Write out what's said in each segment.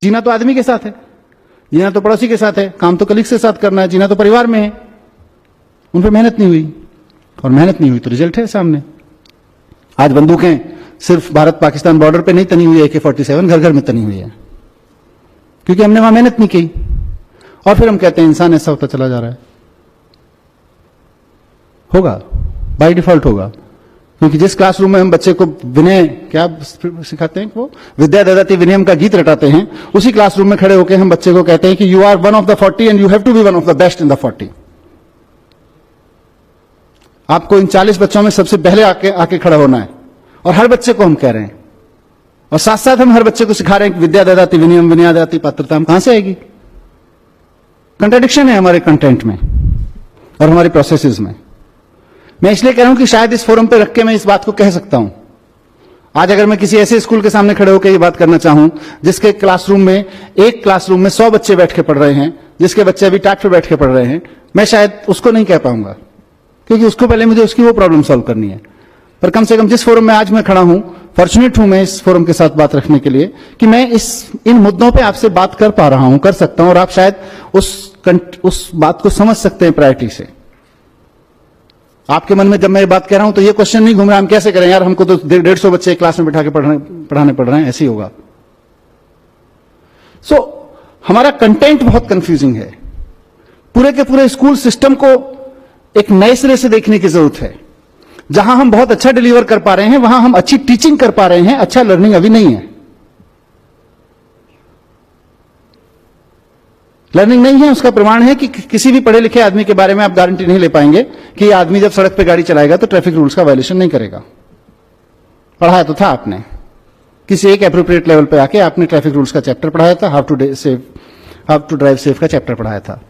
जीना तो आदमी के साथ है, जीना तो पड़ोसी के साथ है, काम तो कलीग्स के साथ करना है, जीना तो परिवार में है। उन पर मेहनत नहीं हुई, और मेहनत नहीं हुई तो रिजल्ट है सामने। आज बंदूकें सिर्फ भारत पाकिस्तान बॉर्डर पे नहीं तनी हुई है, AK-47 घर घर में तनी हुई है, क्योंकि हमने वहां मेहनत नहीं की। और फिर हम कहते हैं इंसान ऐसा होता चला जा रहा है। होगा, बाय डिफॉल्ट होगा, क्योंकि जिस क्लासरूम में हम बच्चे को विनय क्या सिखाते हैं, वो विद्या ददाति विनयम का गीत रटाते हैं, उसी क्लासरूम में खड़े होकर हम बच्चे को कहते हैं कि you are one of the 40 and you have to be one of the best in the 40। आपको इन 40 बच्चों में सबसे पहले आके खड़ा होना है, और हर बच्चे को हम कह रहे हैं, और साथ साथ हम हर बच्चे को सिखा रहे हैं कि विद्या ददाति विनयम विनयादति पात्रता हम कहां से आएगी। कंट्राडिक्शन है हमारे कंटेंट में और हमारी प्रोसेसेस में। मैं इसलिए कह रहा हूं कि शायद इस फोरम पे रख के मैं इस बात को कह सकता हूं। आज अगर मैं किसी ऐसे स्कूल के सामने खड़े होकर ये बात करना चाहूं जिसके क्लासरूम में, एक क्लासरूम में 100 बच्चे बैठ के पढ़ रहे हैं, जिसके बच्चे अभी टाट पे बैठ के पढ़ रहे हैं, मैं शायद उसको नहीं कह पाऊंगा, क्योंकि उसको पहले मुझे उसकी वो प्रॉब्लम सॉल्व करनी है। पर कम से कम जिस फोरम में आज मैं खड़ा हूं, फॉर्चुनेट हूं मैं इस फोरम के साथ बात रखने के लिए, कि मैं इन मुद्दों पे आपसे बात कर पा रहा हूं, कर सकता हूं, और आप शायद उस बात को समझ सकते हैं प्रायोरिटी से। आपके मन में जब मैं ये बात कह रहा हूं तो ये क्वेश्चन नहीं घूम रहा हम कैसे करें यार, हमको तो 150 बच्चे क्लास में बिठा के पढ़ाने पड़ रहे हैं, ऐसे ही होगा। हमारा कंटेंट बहुत कंफ्यूजिंग है। पूरे के पूरे स्कूल सिस्टम को एक नए सिरे से देखने की जरूरत है। जहां हम बहुत अच्छा डिलीवर कर पा रहे हैं, वहां हम अच्छी टीचिंग कर पा रहे हैं, अच्छा लर्निंग अभी नहीं है। लर्निंग नहीं है, उसका प्रमाण है कि किसी भी पढ़े लिखे आदमी के बारे में आप गारंटी नहीं ले पाएंगे कि ये आदमी जब सड़क पे गाड़ी चलाएगा तो ट्रैफिक रूल्स का वायलेशन नहीं करेगा। पढ़ाया तो था आपने, किसी एक एप्रोप्रिएट लेवल पे आके आपने ट्रैफिक रूल्स का चैप्टर पढ़ाया था, हाउ टू ड्राइव सेफ का चैप्टर पढ़ाया था,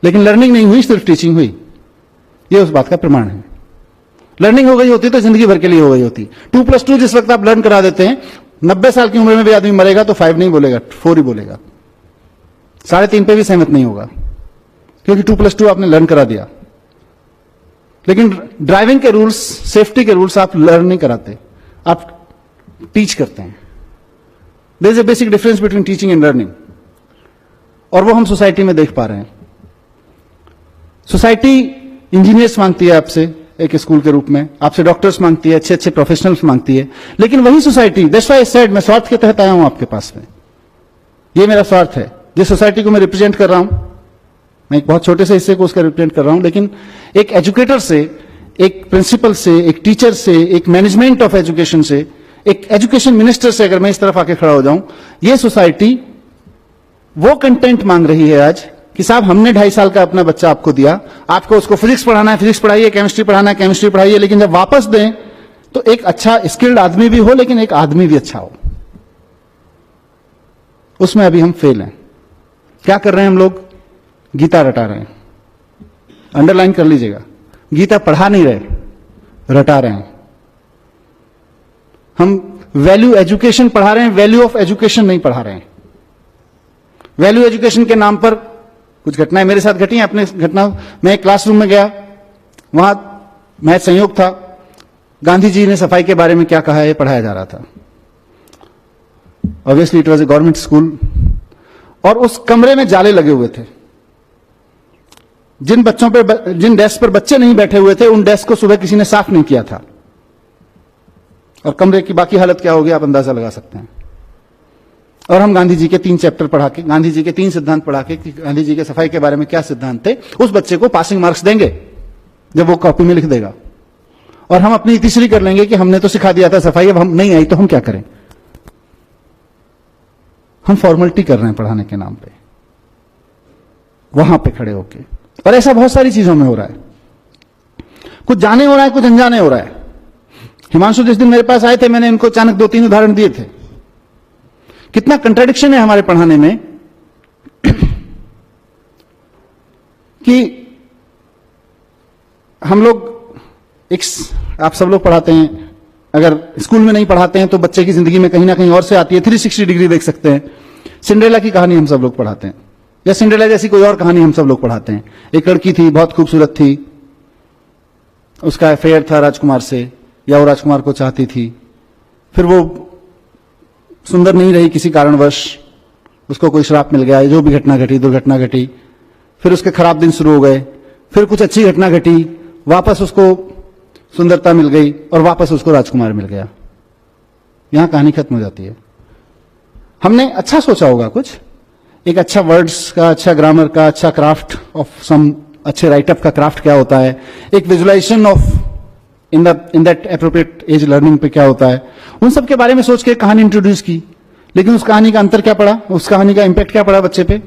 लेकिन लर्निंग नहीं हुई, सिर्फ टीचिंग हुई। ये उस बात का प्रमाण है। लर्निंग हो गई होती तो जिंदगी भर के लिए हो गई होती। 2+2 जिस वक्त आप लर्न करा देते हैं, 90 साल की उम्र में भी आदमी मरेगा तो 5 नहीं बोलेगा, 4 ही बोलेगा, 3.5 पे भी सहमत नहीं होगा, क्योंकि 2+2 आपने लर्न करा दिया। लेकिन ड्राइविंग के रूल्स, सेफ्टी के रूल्स आप लर्न नहीं कराते, आप टीच करते हैं। There is a basic difference between teaching and learning, और वो हम सोसाइटी में देख पा रहे हैं। सोसाइटी इंजीनियर्स मांगती है आपसे एक स्कूल के रूप में, आपसे डॉक्टर्स मांगती है, अच्छे अच्छे प्रोफेशनल्स मांगती है, लेकिन वही society, that's why I said, मैं स्वार्थ के तहत आया हूं आपके पास में, ये मेरा स्वार्थ है। जिस सोसाइटी को मैं रिप्रेजेंट कर रहा हूं, मैं एक बहुत छोटे से हिस्से को उसका रिप्रेजेंट कर रहा हूं, लेकिन एक एजुकेटर से, एक प्रिंसिपल से, एक टीचर से, एक मैनेजमेंट ऑफ एजुकेशन से, एक एजुकेशन मिनिस्टर से अगर मैं इस तरफ आके खड़ा हो जाऊं, ये सोसाइटी वो कंटेंट मांग रही है आज कि साहब हमने 2.5 साल का अपना बच्चा आपको दिया, आपको उसको फिजिक्स पढ़ाना है, फिजिक्स पढ़ाइए, केमिस्ट्री पढ़ाना है, केमिस्ट्री पढ़ाइए, लेकिन जब वापस दें तो एक अच्छा स्किल्ड आदमी भी हो, लेकिन एक आदमी भी अच्छा हो। उसमें अभी हम फेल हैं। क्या कर रहे हैं हम लोग? गीता रटा रहे हैं। अंडरलाइन कर लीजिएगा, गीता पढ़ा नहीं रहे, रटा रहे हैं। हम वैल्यू एजुकेशन पढ़ा रहे हैं, वैल्यू ऑफ एजुकेशन नहीं पढ़ा रहे हैं। वैल्यू एजुकेशन के नाम पर कुछ घटनाएं मेरे साथ घटी हैं। अपने घटना, मैं एक क्लासरूम में गया, वहां मैथ संयोग था, गांधी जी ने सफाई के बारे में क्या कहा है ये पढ़ाया जा रहा था। Obviously it was a government school, और उस कमरे में जाले लगे हुए थे। जिन बच्चों पे, जिन डेस्क पर बच्चे नहीं बैठे हुए थे, उन डेस्क को सुबह किसी ने साफ नहीं किया था, और कमरे की बाकी हालत क्या होगी आप अंदाजा लगा सकते हैं। और हम गांधी जी के 3 चैप्टर पढ़ा के, गांधी जी के 3 सिद्धांत पढ़ा के, गांधी जी के सफाई के बारे में क्या सिद्धांत थे, उस बच्चे को पासिंग मार्क्स देंगे जब वो कॉपी में लिख देगा, और हम अपनी तीसरी कर लेंगे कि हमने तो सिखा दिया था सफाई, अब हम नहीं आई तो हम क्या करें। हम फॉर्मेलिटी कर रहे हैं पढ़ाने के नाम पे, वहां पे खड़े होके। और ऐसा बहुत सारी चीजों में हो रहा है, कुछ जाने हो रहा है, कुछ अनजाने हो रहा है। हिमांशु जिस दिन मेरे पास आए थे, मैंने इनको अचानक 2-3 उदाहरण दिए थे। कितना कंट्राडिक्शन है हमारे पढ़ाने में कि हम लोग आप सब लोग पढ़ाते हैं, अगर स्कूल में नहीं पढ़ाते हैं तो बच्चे की जिंदगी में कहीं ना कहीं और से आती है। 360 डिग्री देख सकते हैं। सिंड्रेला की कहानी हम सब लोग पढ़ाते हैं, या सिंड्रेला जैसी कोई और कहानी हम सब लोग पढ़ाते हैं। एक लड़की थी, बहुत खूबसूरत थी, उसका अफेयर था राजकुमार से, या वो राजकुमार को चाहती थी, फिर वो सुंदर नहीं रही किसी कारणवश, उसको कोई श्राप मिल गया, जो भी घटना घटी, दुर्घटना घटी, फिर उसके खराब दिन शुरू हो गए, फिर कुछ अच्छी घटना घटी, वापस उसको सुंदरता मिल गई और वापस उसको राजकुमार मिल गया। यहां कहानी खत्म हो जाती है। हमने अच्छा सोचा होगा, कुछ एक अच्छा वर्ड्स का, अच्छा ग्रामर का, अच्छा क्राफ्ट ऑफ सम, अच्छे राइटअप का क्राफ्ट क्या होता है, एक visualization of in that appropriate age learning पे क्या होता है, उन सब के बारे में सोच के कहानी इंट्रोड्यूस की। लेकिन उस कहानी का अंतर क्या पड़ा, उस कहानी का इंपैक्ट क्या पड़ा बच्चे पे?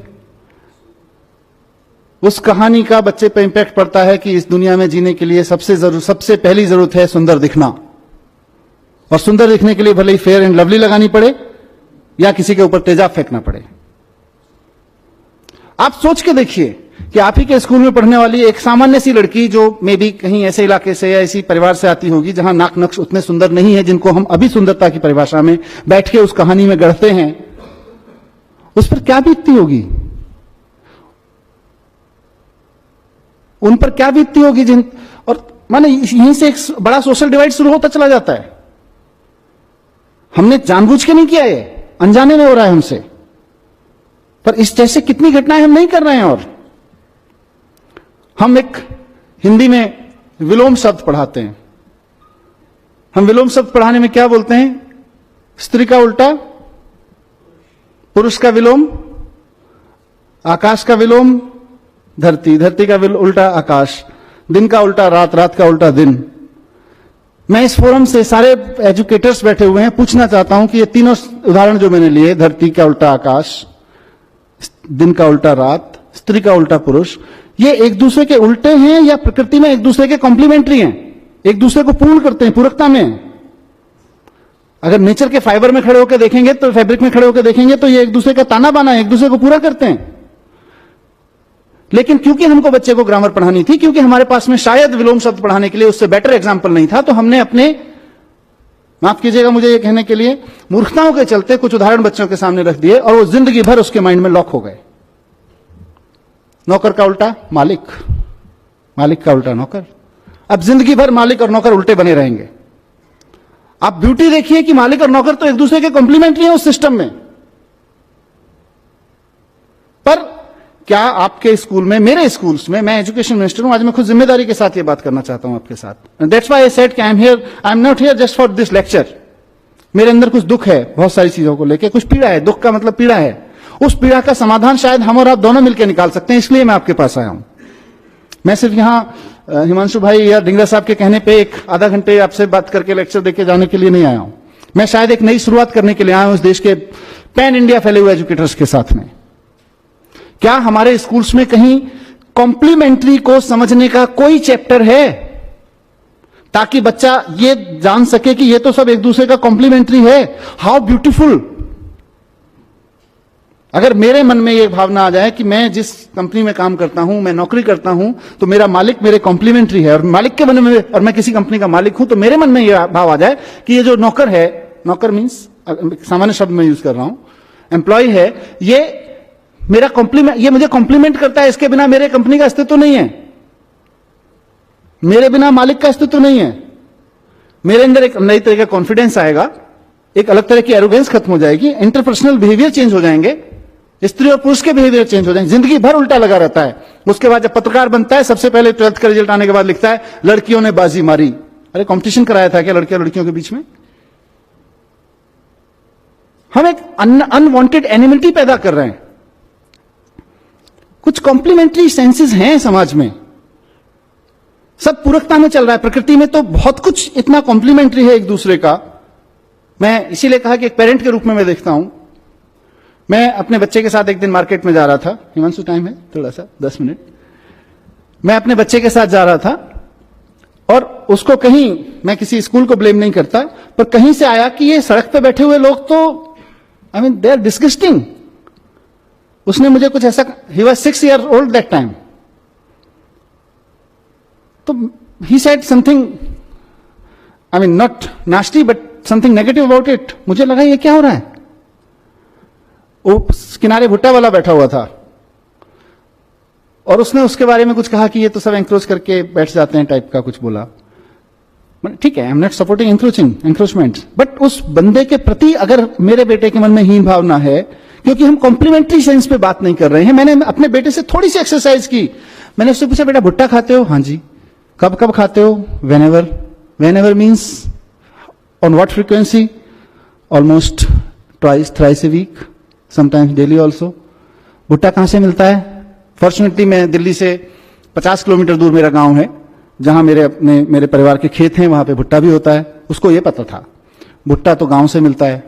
उस कहानी का बच्चे पे इंपैक्ट पड़ता है कि इस दुनिया में जीने के लिए सबसे पहली जरूरत है सुंदर दिखना, और सुंदर दिखने के लिए भले ही फेयर एंड लवली लगानी पड़े या किसी के ऊपर तेजाब फेंकना पड़े। आप सोच के देखिए कि आप ही के स्कूल में पढ़ने वाली एक सामान्य सी लड़की, जो मे बी कहीं ऐसे इलाके से या ऐसी परिवार से आती होगी जहां नाक नक्श उतने सुंदर नहीं है जिनको हम अभी सुंदरता की परिभाषा में बैठ के उस कहानी में गढ़ते हैं, उस पर क्या बीतती होगी, उन पर क्या बीतती होगी और माने यहीं से एक बड़ा सोशल डिवाइड शुरू होता चला जाता है। हमने जानबूझ के नहीं किया, ये अनजाने में हो रहा है हमसे, पर इस जैसे कितनी घटनाएं हम नहीं कर रहे हैं। और हम एक हिंदी में विलोम शब्द पढ़ाते हैं। हम विलोम शब्द पढ़ाने में क्या बोलते हैं? स्त्री का उल्टा पुरुष का विलोम, आकाश का विलोम धरती, धरती का उल्टा आकाश, दिन का उल्टा रात, रात का उल्टा दिन। मैं इस फोरम से सारे एजुकेटर्स बैठे हुए हैं, पूछना चाहता हूं कि ये तीनों उदाहरण जो मैंने लिए, धरती का उल्टा आकाश, दिन का उल्टा रात, स्त्री का उल्टा पुरुष, ये एक दूसरे के उल्टे हैं या प्रकृति में एक दूसरे के कॉम्प्लीमेंट्री हैं, एक दूसरे को पूर्ण करते हैं, पूरकता में? अगर नेचर के फाइबर में खड़े होकर देखेंगे, तो फैब्रिक में खड़े होकर देखेंगे, तो ये एक दूसरे का ताना बाना है, एक दूसरे को पूरा करते हैं। लेकिन क्योंकि हमको बच्चे को ग्रामर पढ़ानी थी, क्योंकि हमारे पास में शायद विलोम शब्द पढ़ाने के लिए उससे बेटर एग्जाम्पल नहीं था, तो हमने अपने, माफ कीजिएगा मुझे ये कहने के लिए, मूर्खताओं के चलते कुछ उदाहरण बच्चों के सामने रख दिए और वो जिंदगी भर उसके माइंड में लॉक हो गए। नौकर का उल्टा मालिक, मालिक का उल्टा नौकर। अब जिंदगी भर मालिक और नौकर उल्टे बने रहेंगे। आप ब्यूटी देखिए कि मालिक और नौकर तो एक दूसरे के कॉम्प्लीमेंट्री हैं उस सिस्टम में, पर क्या आपके स्कूल में, मेरे स्कूल्स में, मैं एजुकेशन मिनिस्टर हूं, आज मैं खुद जिम्मेदारी के साथ ये बात करना चाहता हूं आपके साथ। दैट्स व्हाई आई सेड कि I am not here just for this lecture. मेरे अंदर कुछ दुख है बहुत सारी चीजों को लेकर, कुछ पीड़ा है, दुख का मतलब पीड़ा है। उस पीड़ा का समाधान शायद हम और आप दोनों मिलकर निकाल सकते हैं, इसलिए मैं आपके पास आया हूं। मैं सिर्फ यहां हिमांशु भाई या डिंगरा साहब के कहने पे एक आधा घंटे आपसे बात करके लेक्चर देके जाने के लिए नहीं आया हूं। मैं शायद एक नई शुरुआत करने के लिए आया हूं इस देश के पैन इंडिया फैले हुए एजुकेटर्स के साथ में। क्या हमारे स्कूल्स में कहीं कॉम्प्लीमेंट्री को समझने का कोई चैप्टर है, ताकि बच्चा ये जान सके कि ये तो सब एक दूसरे का कॉम्प्लीमेंट्री है? How beautiful. अगर मेरे मन में ये भावना आ जाए कि मैं जिस कंपनी में काम करता हूं, मैं नौकरी करता हूं, तो मेरा मालिक मेरे कॉम्प्लीमेंट्री है, और मालिक के मन में, और मैं किसी कंपनी का मालिक हूं, तो मेरे मन में यह भाव आ जाए कि ये जो नौकर है, नौकर मीन्स सामान्य शब्द में यूज कर रहा हूं, एम्प्लॉय है, ये मेरा कॉम्प्लीमेंट, ये मुझे कॉम्प्लीमेंट करता है, इसके बिना मेरे कंपनी का अस्तित्व नहीं है, मेरे बिना मालिक का अस्तित्व नहीं है। मेरे अंदर एक नई तरह का कॉन्फिडेंस आएगा, एक अलग तरह की एरोगेंस खत्म हो जाएगी, इंटरपर्सनल बिहेवियर चेंज हो जाएंगे, स्त्री और पुरुष के बिहेवियर चेंज हो जाएंगे। जिंदगी भर उल्टा लगा रहता है। उसके बाद जब पत्रकार बनता है, सबसे पहले 12th का रिजल्ट आने के बाद लिखता है लड़कियों ने बाजी मारी। अरे कंपटीशन कराया था क्या लड़कियां लड़कियों के बीच में? हम एक अनवांटेड एनिमिटी पैदा कर रहे हैं। कुछ कॉम्प्लीमेंट्री सेंसेस हैं समाज में, सब पूरकता में चल रहा है। प्रकृति में तो बहुत कुछ इतना कॉम्प्लीमेंट्री है एक दूसरे का। मैं इसीलिए कहा कि एक पेरेंट के रूप में मैं देखता हूं। मैं अपने बच्चे के साथ एक दिन मार्केट में जा रहा था। हिमांशु टाइम है थोड़ा सा 10 मिनट। मैं अपने बच्चे के साथ जा रहा था और उसको कहीं, मैं किसी स्कूल को ब्लेम नहीं करता, पर कहीं से आया कि ये सड़क पे बैठे हुए लोग तो I mean they are disgusting. उसने मुझे कुछ ऐसा, he was 6 years old that time, तो he said something, I mean not nasty but something negative about it. मुझे लगा ये क्या हो रहा है। वो किनारे भुट्टा वाला बैठा हुआ था और उसने उसके बारे में कुछ कहा कि ये तो सब एंक्रोच करके बैठ जाते हैं टाइप का कुछ बोला। ठीक है, I am not supporting encroachment, but उस बंदे के प्रति अगर मेरे बेटे के मन में हीन भावना है क्योंकि हम कॉम्प्लीमेंट्री सेंस पे बात नहीं कर रहे हैं। मैंने अपने बेटे से थोड़ी सी एक्सरसाइज की, मैंने उससे पूछा बेटा भुट्टा खाते हो? हाँ जी। कब कब खाते हो? Whenever. Whenever means on what frequency? Almost twice thrice a week, sometimes daily also. भुट्टा कहां से मिलता है? फॉर्चुनेटली मैं दिल्ली से 50 किलोमीटर दूर मेरा गांव है, जहां मेरे परिवार के खेत हैं, वहां पे भुट्टा भी होता है। उसको ये पता था भुट्टा तो गांव से मिलता है।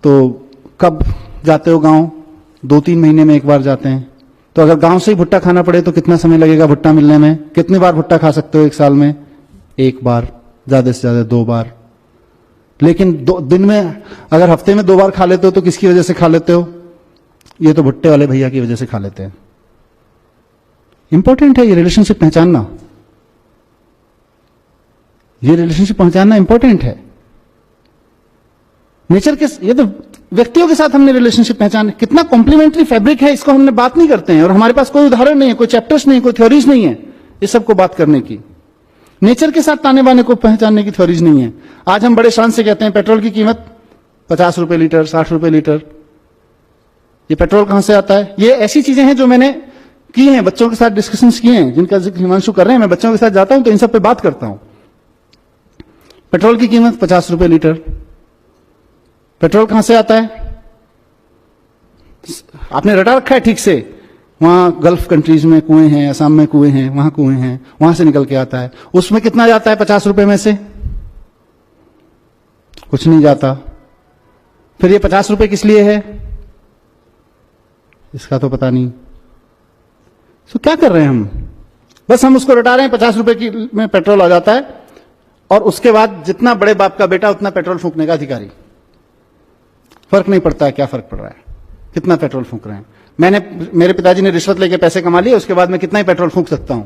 तो कब जाते हो गांव? 2-3 महीने में एक बार जाते हैं। तो अगर गांव से ही भुट्टा खाना पड़े तो कितना समय लगेगा भुट्टा मिलने में? कितनी बार भुट्टा खा सकते हो एक साल में? 1 बार, ज्यादा से ज्यादा 2 बार। लेकिन दिन में अगर हफ्ते में 2 बार खा लेते हो तो किसकी वजह से खा लेते हो? ये तो भुट्टे वाले भैया की वजह से खा लेते हैं। इंपॉर्टेंट है ये रिलेशनशिप पहचानना, ये रिलेशनशिप पहचानना इंपॉर्टेंट है। नेचर के, ये तो व्यक्तियों के साथ हमने रिलेशनशिप पहचान, कितना कॉम्प्लीमेंट्री फैब्रिक है, इसको हमने बात नहीं करते हैं। और हमारे पास कोई उदाहरण नहीं है, कोई चैप्टर्स नहीं है, कोई थ्योरीज नहीं है इस सबको बात करने की। नेचर के साथ ताने बाने को पहचानने की थ्योरीज नहीं है। आज हम बड़े शान से कहते हैं पेट्रोल की कीमत 50 रुपए लीटर, 60 रुपए लीटर। ये पेट्रोल कहां से आता है? ये ऐसी चीजें हैं जो मैंने की हैं, बच्चों के साथ डिस्कशंस किए हैं, जिनका जिक्र हिमांशु कर रहे हैं। मैं बच्चों के साथ जाता हूं तो इन सब पे बात करता हूं। पेट्रोल की कीमत 50 रुपए लीटर। पेट्रोल कहां से आता है? आपने रटा रखा है ठीक से, वहां गल्फ कंट्रीज में कुएं हैं, असम में कुएं हैं, वहां कुएं हैं, वहां से निकल के आता है। उसमें कितना जाता है 50 रुपए में से? कुछ नहीं जाता। फिर ये 50 रुपए किस लिए है? इसका तो पता नहीं। तो क्या कर रहे हैं हम? बस हम उसको रटा रहे हैं, 50 रुपए की में पेट्रोल आ जाता है, और उसके बाद जितना बड़े बाप का बेटा उतना पेट्रोल फूंकने का अधिकारी। फर्क नहीं पड़ता है क्या फर्क पड़ रहा है, कितना पेट्रोल फूंक रहे हैं। मेरे पिताजी ने रिश्वत लेके पैसे कमा लिए, उसके बाद मैं कितना ही पेट्रोल फूंक सकता हूं।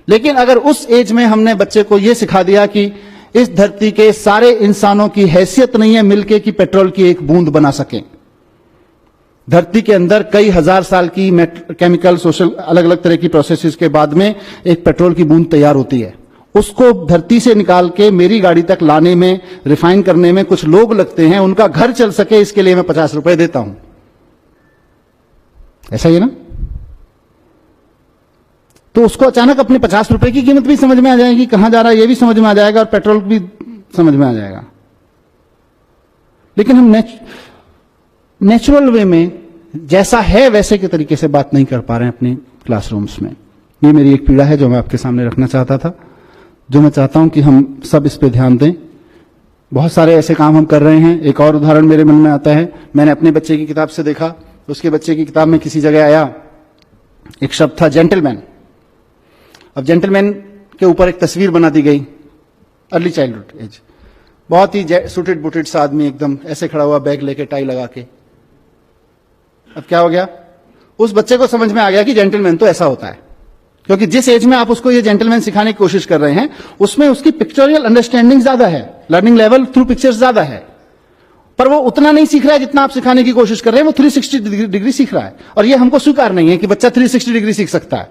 लेकिन अगर उस एज में हमने बच्चे को यह सिखा दिया कि इस धरती के सारे इंसानों की हैसियत नहीं है मिलके कि पेट्रोल की एक बूंद बना सकें। धरती के अंदर कई हजार साल की केमिकल, सोशल, अलग अलग तरह की प्रोसेसेस के बाद में एक पेट्रोल की बूंद तैयार होती है। उसको धरती से निकाल के मेरी गाड़ी तक लाने में, रिफाइन करने में कुछ लोग लगते हैं, उनका घर चल सके इसके लिए मैं 50 रुपए देता हूं। ऐसा ही है ना? तो उसको अचानक अपने 50 रुपए की कीमत भी समझ में आ जाएगी, कहां जा रहा है ये भी समझ में आ जाएगा, और पेट्रोल भी समझ में आ जाएगा। लेकिन हम नेचुरल वे में जैसा है वैसे के तरीके से बात नहीं कर पा रहे हैं अपने क्लासरूम्स में। ये मेरी एक पीड़ा है जो मैं आपके सामने रखना चाहता था, जो मैं चाहता हूं कि हम सब इस पे ध्यान दें। बहुत सारे ऐसे काम हम कर रहे हैं। एक और उदाहरण मेरे मन में आता है, मैंने अपने बच्चे की किताब से देखा, उसके बच्चे की किताब में किसी जगह आया एक शब्द था जेंटलमैन। अब जेंटलमैन के ऊपर एक तस्वीर बना दी गई, अर्ली चाइल्डहुड एज, बहुत ही सूटेड बुटेड सा आदमी, एकदम ऐसे खड़ा हुआ, बैग लेके, टाई लगा के। अब क्या हो गया? उस बच्चे को समझ में आ गया कि जेंटलमैन तो ऐसा होता है, क्योंकि जिस एज में आप उसको ये जेंटलमैन सिखाने की कोशिश कर रहे हैं उसमें उसकी पिक्चोरियल अंडरस्टैंडिंग ज्यादा है, लर्निंग लेवल थ्रू पिक्चर्स ज्यादा है, पर वो उतना नहीं सीख रहा है जितना आप सिखाने की कोशिश कर रहे हैं। वो 360 डिग्री सीख रहा है, और ये हमको स्वीकार नहीं है कि बच्चा 360 डिग्री सीख सकता है।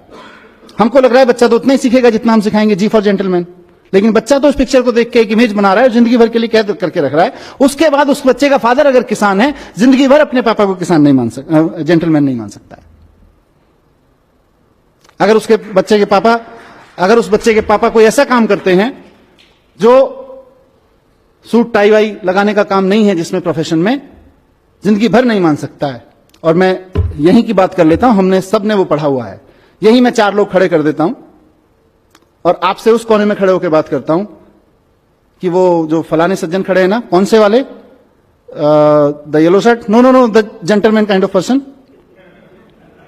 हमको लग रहा है बच्चा तो उतना ही सीखेगा जितना हम सिखाएंगे, जी फॉर जेंटलमैन। लेकिन बच्चा तो उस पिक्चर को देख के एक इमेज बना रहा है, जिंदगी भर के लिए कैद करके रख रहा है। उसके बाद उस बच्चे का फादर अगर किसान है, जिंदगी भर अपने पापा को किसान नहीं मान सकता, जेंटलमैन नहीं मान सकता है। अगर उस बच्चे के पापा कोई ऐसा काम करते हैं जो सूट टाई वाई लगाने का काम नहीं है, जिसमें प्रोफेशन में, जिंदगी भर नहीं मान सकता है। और मैं यहीं की बात कर लेता हूं, हमने सबने वो पढ़ा हुआ है। यही मैं 4 लोग खड़े कर देता हूं और आपसे उस कोने में खड़े होकर बात करता हूं कि वो जो फलाने सज्जन खड़े हैं ना, कौन से वाले, the yellow shirt, no, the gentleman kind of person.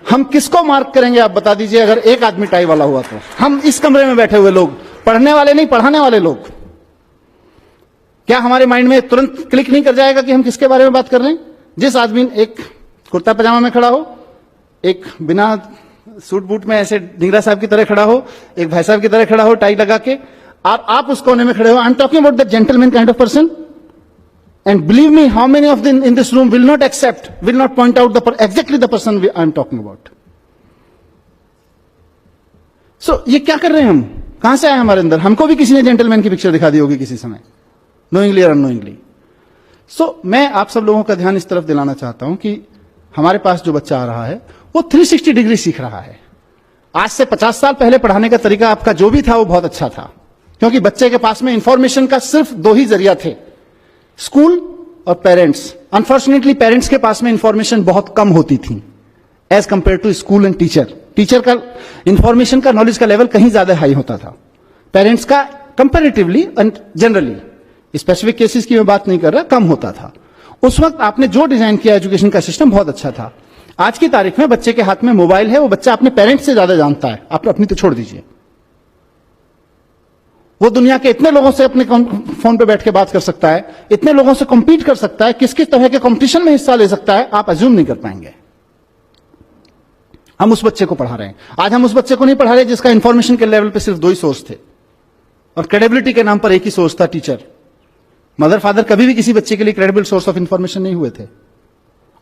हम किसको मार्क करेंगे आप बता दीजिए, अगर एक आदमी टाई वाला हुआ तो? हम इस कमरे में बैठे हुए लोग, पढ़ने वाले नहीं, पढ़ाने वाले लोग, क्या हमारे माइंड में तुरंत क्लिक नहीं कर जाएगा कि हम किसके बारे में बात कर रहे हैं? जिस आदमी एक कुर्ता पजामा में खड़ा हो, एक बिना सूट बूट में ऐसे ढींगरा साहब की तरह खड़ा हो, एक भाई साहब की तरह खड़ा हो टाई लगा के, और आप उस कोने में खड़े हो। I am talking about the gentleman kind of person. And believe me, how many of them in this room will not accept, will not point out exactly the person I am talking about. So, ये क्या कर रहे हैं हम? कहां से आए हमारे अंदर? हमको भी किसी ने जेंटलमैन की पिक्चर दिखा दी होगी किसी समय, knowingly or unknowingly. So, मैं आप सब लोगों का ध्यान इस तरफ दिलाना चाहता हूं कि हमारे पास जो बच्चा आ रहा है वो 360 डिग्री सीख रहा है। आज से 50 साल पहले पढ़ाने का तरीका आपका जो भी था वो बहुत अच्छा था, क्योंकि बच्चे के पास में इंफॉर्मेशन का सिर्फ दो ही जरिया थे, स्कूल और पेरेंट्स। अनफॉर्चुनेटली पेरेंट्स के पास में इंफॉर्मेशन बहुत कम होती थी as compare to school and teacher. Teacher का इंफॉर्मेशन का, नॉलेज का लेवल कहीं ज्यादा हाई होता था, पेरेंट्स का comparatively and generally, specific cases की मैं बात नहीं कर रहा, कम होता था। उस वक्त आपने जो डिजाइन किया एजुकेशन का सिस्टम बहुत अच्छा था। आज की तारीख में बच्चे के हाथ में मोबाइल है, वो बच्चा अपने पेरेंट्स से ज्यादा जानता है, आप अपनी तो छोड़ दीजिए। वो दुनिया के इतने लोगों से अपने फोन पे बैठ के बात कर सकता है, इतने लोगों से कम्पीट कर सकता है, किस किस तरह के कंपटीशन में हिस्सा ले सकता है, आप अज्यूम नहीं कर पाएंगे। हम उस बच्चे को पढ़ा रहे हैं। आज हम उस बच्चे को नहीं पढ़ा रहे जिसका इंफॉर्मेशन के लेवल पे सिर्फ दो ही सोर्स थे और क्रेडिबिलिटी के नाम पर एक ही सोर्स था, टीचर। मदर फादर कभी भी किसी बच्चे के लिए क्रेडिबल सोर्स ऑफ इंफॉर्मेशन नहीं हुए थे,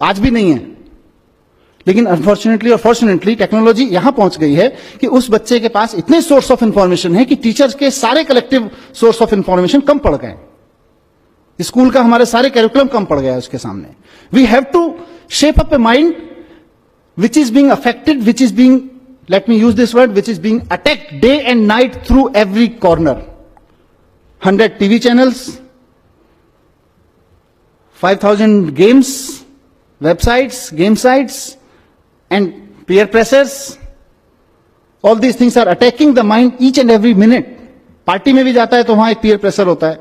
आज भी नहीं है। लेकिन अनफॉर्चुनेटली और फॉर्चुनेटली टेक्नोलॉजी यहां पहुंच गई है कि उस बच्चे के पास इतने सोर्स ऑफ इंफॉर्मेशन है कि टीचर्स के सारे कलेक्टिव सोर्स ऑफ इंफॉर्मेशन कम पड़ गए। स्कूल का हमारे सारे कैरिकुलम कम पड़ गया उसके सामने। We have to shape up a mind which is being affected, which is being, let me use this word, which is being attacked day and night through every corner. 100 TV channels, 5,000 games, websites, game sites, and peer pressures. All these things are attacking the mind each and every minute. Party में भी जाता है तो वहां एक peer pressure होता है,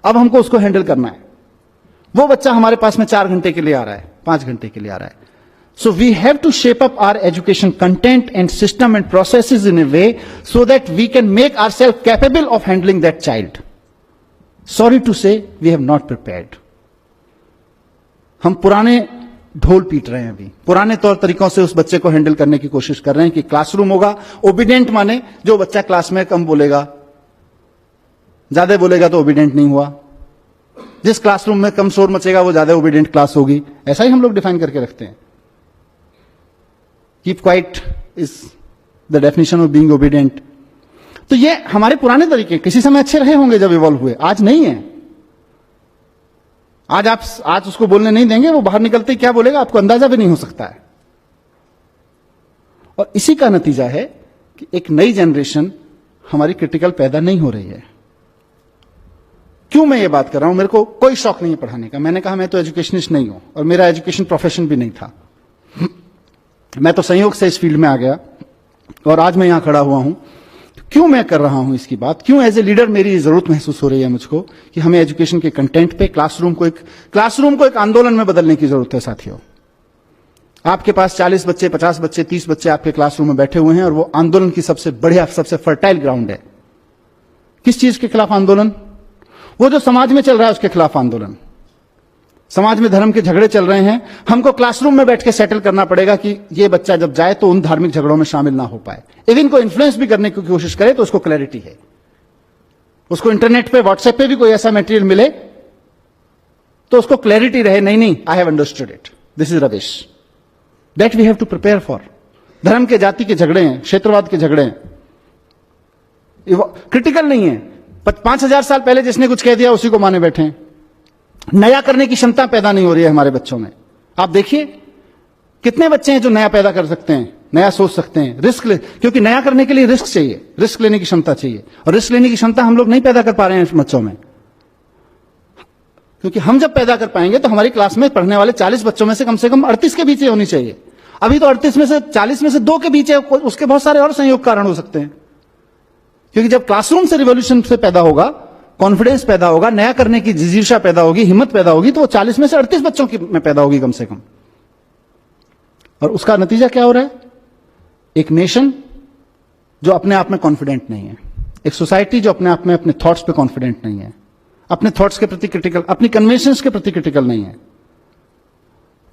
अब हमको उसको हैंडल करना है। वो बच्चा हमारे पास में 4 घंटे के लिए आ रहा है, 5 घंटे के लिए आ रहा है। So we have to shape up our education content and system and processes in a way so that we can make ourselves capable of handling that child. Sorry to say, we have not prepared. हम पुराने ढोल पीट रहे हैं, अभी पुराने तौर तरीकों से उस बच्चे को हैंडल करने की कोशिश कर रहे हैं कि क्लासरूम होगा, ओबीडेंट माने जो बच्चा क्लास में कम बोलेगा, ज्यादा बोलेगा तो ओबीडेंट नहीं हुआ, जिस क्लासरूम में कम शोर मचेगा वो ज्यादा ओबीडेंट क्लास होगी। ऐसा ही हम लोग डिफाइन करके रखते हैं। Keep quiet is the definition of being obedient. तो ये हमारे पुराने तरीके किसी समय अच्छे रहे होंगे जब इवॉल्व हुए, आज नहीं है। आज उसको बोलने नहीं देंगे, वो बाहर निकलते ही क्या बोलेगा आपको अंदाजा भी नहीं हो सकता है। और इसी का नतीजा है कि एक नई जनरेशन हमारी क्रिटिकल पैदा नहीं हो रही है। क्यों मैं ये बात कर रहा हूं? मेरे को कोई शौक नहीं है पढ़ाने का। मैंने कहा मैं तो एजुकेशनिस्ट नहीं हूं और मेरा एजुकेशन प्रोफेशन भी नहीं था। मैं तो संयोग से इस फील्ड में आ गया और आज मैं यहां खड़ा हुआ हूं। क्यों मैं कर रहा हूं इसकी बात? क्यों एज ए लीडर मेरी जरूरत महसूस हो रही है मुझको कि हमें एजुकेशन के कंटेंट पे क्लासरूम को एक आंदोलन में बदलने की जरूरत है। साथियों, आपके पास 40 बच्चे, 50 बच्चे, 30 बच्चे आपके क्लासरूम में बैठे हुए हैं और वो आंदोलन की सबसे बढ़िया, सबसे फर्टाइल ग्राउंड है। किस चीज के खिलाफ आंदोलन? वो जो समाज में चल रहा है उसके खिलाफ आंदोलन। समाज में धर्म के झगड़े चल रहे हैं, हमको क्लासरूम में बैठ के सेटल करना पड़ेगा कि ये बच्चा जब जाए तो उन धार्मिक झगड़ों में शामिल ना हो पाए। इवन को इन्फ्लुएंस भी करने की कोशिश करे तो उसको क्लैरिटी है, उसको इंटरनेट पे, व्हाट्सएप पे भी कोई ऐसा मटेरियल मिले तो उसको क्लैरिटी रहे, नहीं I have understood it, this is rubbish, that we have to prepare for. धर्म के, जाति के झगड़े हैं, क्षेत्रवाद के झगड़े हैं, क्रिटिकल नहीं है। 5000 साल पहले जिसने कुछ कह दिया उसी को माने बैठे हैं। नया करने की क्षमता पैदा नहीं हो रही है हमारे बच्चों में। आप देखिए कितने बच्चे हैं जो नया पैदा कर सकते हैं, नया सोच सकते हैं, क्योंकि नया करने के लिए रिस्क चाहिए, रिस्क लेने की क्षमता चाहिए, और रिस्क लेने की क्षमता हम लोग नहीं पैदा कर पा रहे हैं बच्चों में। क्योंकि हम जब पैदा कर पाएंगे तो हमारी क्लास में पढ़ने वाले 40 बच्चों में से कम 38 के बीच होनी चाहिए। अभी तो 38 में से 40 में से 2 के बीच है, उसके बहुत सारे और संयोग कारण हो सकते हैं। क्योंकि जब क्लासरूम से रिवॉल्यूशन से पैदा होगा, कॉन्फिडेंस पैदा होगा, नया करने की जिजीशा पैदा होगी, हिम्मत पैदा होगी, तो वो 40 में से 38 बच्चों की में पैदा होगी कम से कम। और उसका नतीजा क्या हो रहा है? एक नेशन जो अपने आप में कॉन्फिडेंट नहीं है, एक सोसाइटी जो अपने आप में अपने थॉट्स पे कॉन्फिडेंट नहीं है, अपने थॉट्स के प्रति क्रिटिकल, अपनी कन्वेंशंस के प्रति क्रिटिकल नहीं है,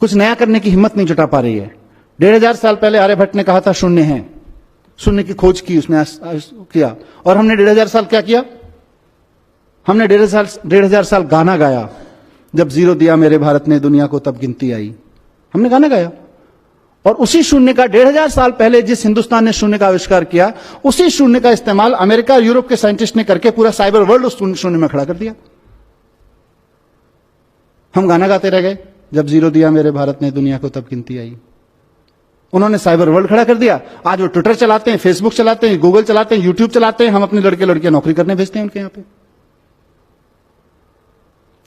कुछ नया करने की हिम्मत नहीं जुटा पा रही है। 1500 साल पहले आर्यभट्ट ने कहा था शून्य है, शून्य की खोज की उसने किया, और हमने 1500 साल क्या किया? हमने 1500 साल गाना गाया, जब जीरो दिया मेरे भारत ने दुनिया को तब गिनती आई। हमने गाना गाया, और उसी शून्य का 1500 साल पहले जिस हिंदुस्तान ने शून्य का आविष्कार किया, उसी शून्य का इस्तेमाल अमेरिका और यूरोप के साइंटिस्ट ने करके पूरा साइबर वर्ल्ड उस शून्य में खड़ा कर दिया। हम गाना गाते रह गए, जब जीरो दिया मेरे भारत ने दुनिया को तब गिनती आई। उन्होंने साइबर वर्ल्ड खड़ा कर दिया। आज वो ट्विटर चलाते हैं, फेसबुक चलाते हैं, गूगल चलाते हैं, यूट्यूब चलाते हैं। हम अपने लड़के लड़कियां नौकरी करने भेजते हैं उनके यहां पे,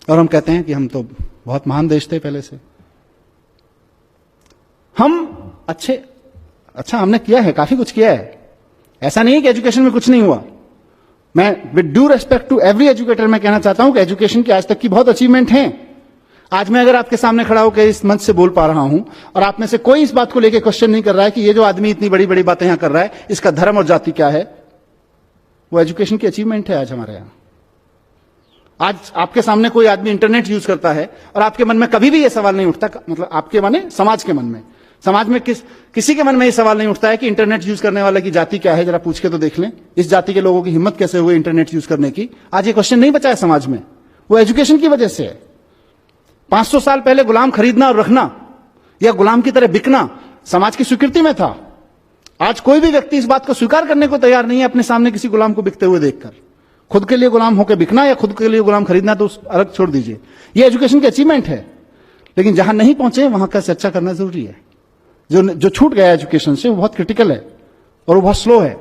और हम कहते हैं कि हम तो बहुत महान देश थे पहले से। हम अच्छा हमने किया है, काफी कुछ किया है। ऐसा नहीं है कि एजुकेशन में कुछ नहीं हुआ। मैं with due respect to every educator मैं कहना चाहता हूं कि एजुकेशन की आज तक की बहुत अचीवमेंट है। आज मैं अगर आपके सामने खड़ा होकर इस मंच से बोल पा रहा हूं और आप में से कोई इस बात को लेकर क्वेश्चन नहीं कर रहा है कि ये जो आदमी इतनी बड़ी बड़ी बातें यहां कर रहा है इसका धर्म और जाति क्या है, वो एजुकेशन की अचीवमेंट है आज हमारे यहां। आज आपके सामने कोई आदमी इंटरनेट यूज करता है और आपके मन में कभी भी यह सवाल नहीं उठता, मतलब आपके माने समाज के मन में, समाज में किसी के मन में यह सवाल नहीं उठता है कि इंटरनेट यूज करने वाले की जाति क्या है, जरा पूछ के तो देख लें। इस जाति के लोगों की हिम्मत कैसे हुई इंटरनेट यूज करने की? आज ये क्वेश्चन नहीं बचा है समाज में, वो एजुकेशन की वजह से है। 500 साल पहले गुलाम खरीदना और रखना या गुलाम की तरह बिकना समाज की स्वीकृति में था। आज कोई भी व्यक्ति इस बात को स्वीकार करने को तैयार नहीं है अपने सामने किसी गुलाम को बिकते हुए देखकर। खुद के लिए गुलाम होकर बिकना या खुद के लिए गुलाम खरीदना तो अलग छोड़ दीजिए, ये एजुकेशन की अचीवमेंट है। लेकिन जहां नहीं पहुंचे वहां का चर्चा करना जरूरी है। जो छूट गया एजुकेशन से वो बहुत क्रिटिकल है और वो बहुत स्लो है।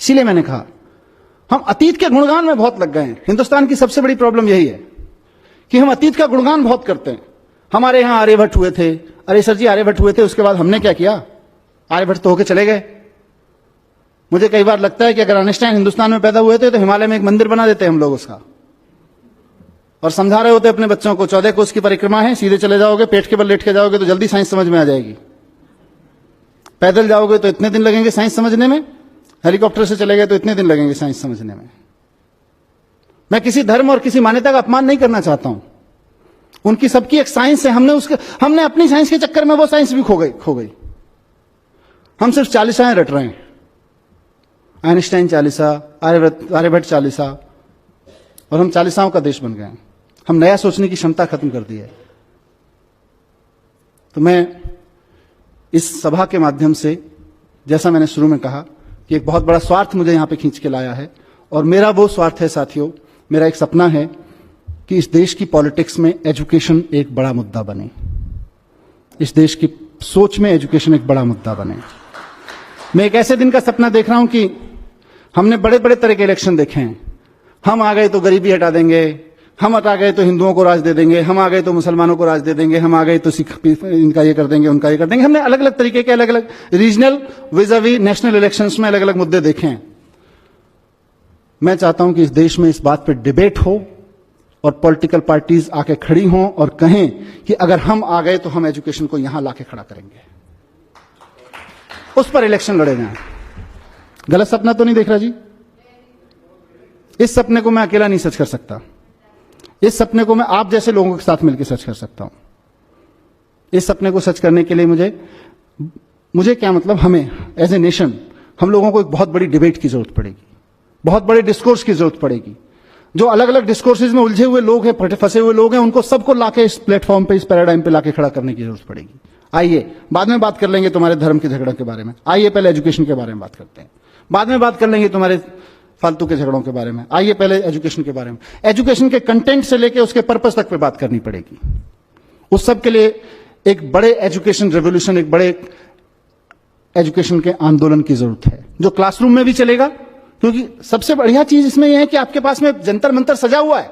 इसीलिए मैंने कहा हम अतीत के गुणगान में बहुत लग गए हैं। हिंदुस्तान की सबसे बड़ी प्रॉब्लम यही है कि हम अतीत का गुणगान बहुत करते हैं। हमारे यहां आर्यभट्ट हुए थे, अरे सर जी आर्यभट्ट हुए थे, उसके बाद हमने क्या किया? आर्यभट्ट तो होके चले गए। मुझे कई बार लगता है कि अगर आइंस्टाइन हिंदुस्तान में पैदा हुए थे तो हिमालय में एक मंदिर बना देते हम लोग उसका, और समझा रहे होते अपने बच्चों को 14 कोस की परिक्रमा है, सीधे चले जाओगे, पेट के बल लेट के जाओगे तो जल्दी साइंस समझ में आ जाएगी। पैदल जाओगे तो इतने दिन लगेंगे साइंस समझने में, हेलीकॉप्टर से चले गए तो इतने दिन लगेंगे साइंस समझने में। मैं किसी धर्म और किसी मान्यता का अपमान नहीं करना चाहता हूं, उनकी सबकी एक साइंस है। हमने अपनी साइंस के चक्कर में वो साइंस भी खो गई। हम सिर्फ 40 रट रहे हैं, आइंस्टाइन 40, आर्यभट्ट 40, और हम 40 का देश बन गए हैं। हम नया सोचने की क्षमता खत्म कर दी है। तो मैं इस सभा के माध्यम से, जैसा मैंने शुरू में कहा कि एक बहुत बड़ा स्वार्थ मुझे यहां पे खींच के लाया है, और मेरा वो स्वार्थ है साथियों, मेरा एक सपना है कि इस देश की पॉलिटिक्स में एजुकेशन एक बड़ा मुद्दा बने, इस देश की सोच में एजुकेशन एक बड़ा मुद्दा बने। मैं एक ऐसे दिन का सपना देख रहा हूं कि हमने बड़े बड़े तरह के इलेक्शन देखे हैं। हम आ गए तो गरीबी हटा देंगे, हम हटा गए तो हिंदुओं को राज दे देंगे, हम आ गए तो मुसलमानों को राज दे देंगे, हम आ गए तो सिख इनका ये कर देंगे, उनका ये कर देंगे। हमने अलग अलग तरीके के अलग अलग रीजनल विज़ावी नेशनल इलेक्शंस में अलग अलग मुद्दे देखे हैं। मैं चाहता हूं कि इस देश में इस बात पर डिबेट हो और पॉलिटिकल पार्टीज आके खड़ी हों और कहें कि अगर हम आ गए तो हम एजुकेशन को यहां लाके खड़ा करेंगे, उस पर इलेक्शन लड़े जाएं। गलत सपना तो नहीं देख रहा जी? इस सपने को मैं अकेला नहीं सच कर सकता, इस सपने को मैं आप जैसे लोगों के साथ मिलकर सच कर सकता हूं। इस सपने को सच करने के लिए मुझे क्या मतलब, हमें एज ए नेशन हम लोगों को एक बहुत बड़ी डिबेट की जरूरत पड़ेगी, बहुत बड़े डिस्कोर्स की जरूरत पड़ेगी। जो अलग अलग डिस्कोर्सेज में उलझे हुए लोग हैं, फंसे हुए लोग हैं, उनको सबको लाके इस प्लेटफॉर्म पे, इस पैराडाइम पे लाके खड़ा करने की जरूरत पड़ेगी। आइए बाद में बात कर लेंगे तुम्हारे धर्म के झगड़ों के बारे में, आइए पहले एजुकेशन के बारे में बात करते हैं, बाद में बात कर लेंगे तुम्हारे फालतू के झगड़ों के बारे में, आइए पहले एजुकेशन के बारे में। एजुकेशन के कंटेंट से लेके उसके पर्पस तक पे बात करनी पड़ेगी। उस सब के लिए एक बड़े एजुकेशन रेवोल्यूशन, एक बड़े एजुकेशन के आंदोलन की जरूरत है, जो क्लासरूम में भी चलेगा। क्योंकि सबसे बढ़िया चीज इसमें यह है कि आपके पास में जंतर मंतर सजा हुआ है,